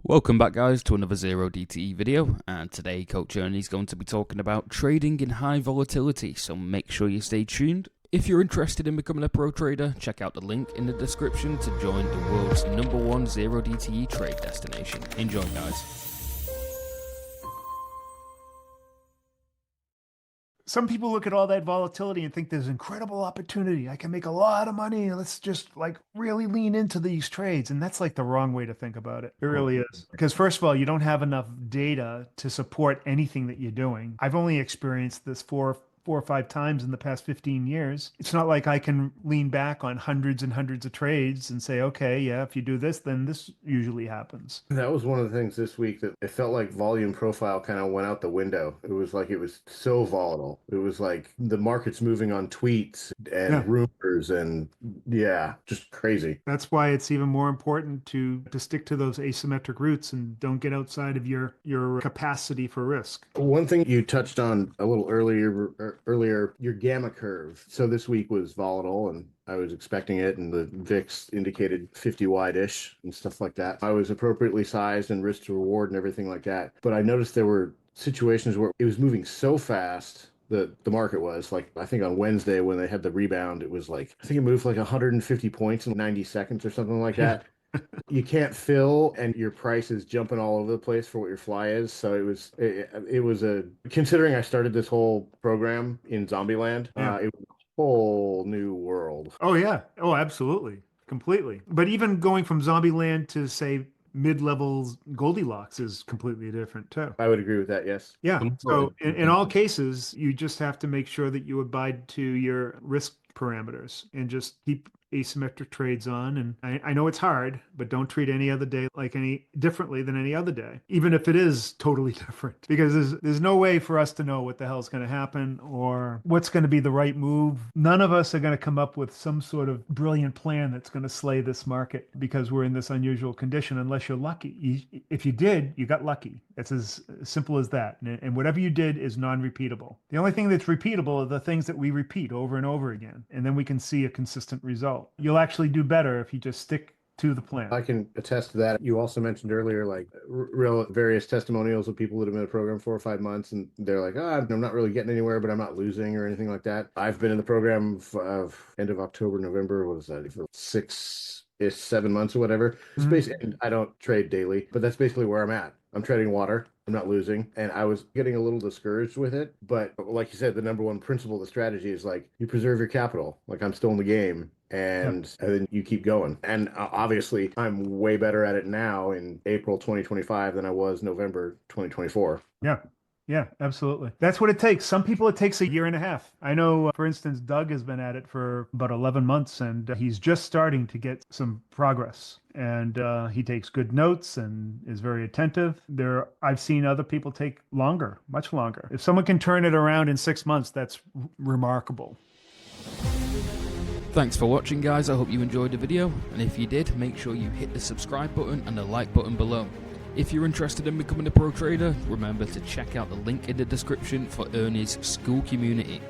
Welcome back guys to another Zero DTE video, and today Coach Ernie is going to be talking about trading in high volatility, so make sure you stay tuned. If you're interested in becoming a pro trader, check out the link in the description to join the world's #1 Zero DTE trade destination. Enjoy guys. Some people look at all that volatility and think there's incredible opportunity. I can make a lot of money. Let's just really lean into these trades. And that's the wrong way to think about it. It really is. Because first of all, you don't have enough data to support anything that you're doing. I've only experienced this four or five times in the past 15 years. It's not like I can lean back on hundreds and hundreds of trades and say, okay, yeah, if you do this, then this usually happens. That was one of the things this week that it felt like volume profile kind of went out the window. It was like it was so volatile. It was like the market's moving on tweets and rumors and just crazy. That's why it's even more important to stick to those asymmetric routes and don't get outside of your capacity for risk. One thing you touched on a little earlier, your gamma curve. So this week was volatile and I was expecting it, and the VIX indicated 50 wide-ish and stuff like that. I was appropriately sized and risk to reward and everything like that. But I noticed there were situations where it was moving so fast. The market was I think on Wednesday when they had the rebound, it was I think it moved 150 points in 90 seconds or something like that. You can't fill, and your price is jumping all over the place for what your fly is. So it was considering I started this whole program in Zombieland, it was a whole new world. Oh yeah. Oh, absolutely. Completely. But even going from Zombieland to say mid-levels Goldilocks is completely different too. I would agree with that. Yes. Yeah. So in all cases, you just have to make sure that you abide to your risk parameters and just keep asymmetric trades on. And I know it's hard, but don't treat any other day any differently than any other day, even if it is totally different, because there's no way for us to know what the hell's going to happen or what's going to be the right move. None of us are going to come up with some sort of brilliant plan that's going to slay this market because we're in this unusual condition, unless you're lucky. If you did, you got lucky. It's as simple as that. And whatever you did is non-repeatable. The only thing that's repeatable are the things that we repeat over and over again. And then we can see a consistent result. You'll actually do better if you just stick to the plan. I can attest to that. You also mentioned earlier, real various testimonials of people that have been in the program 4 or 5 months, and they're like, I'm not really getting anywhere, but I'm not losing or anything like that. I've been in the program of end of October, November, what was that, for 7 months or whatever. It's basically, I don't trade daily, but that's basically where I'm at. I'm trading water. I'm not losing. And I was getting a little discouraged with it. But like you said, the #1 principle of the strategy is you preserve your capital. I'm still in the game. And then you keep going. And obviously, I'm way better at it now in April 2025 than I was November 2024. Yeah, absolutely. That's what it takes. Some people, it takes a year and a half. I know, for instance, Doug has been at it for about 11 months, and he's just starting to get some progress. And he takes good notes and is very attentive. I've seen other people take longer, much longer. If someone can turn it around in 6 months, that's remarkable. Thanks for watching guys, I hope you enjoyed the video, and if you did, make sure you hit the subscribe button and the like button below. If you're interested in becoming a pro trader, remember to check out the link in the description for Ernie's school community.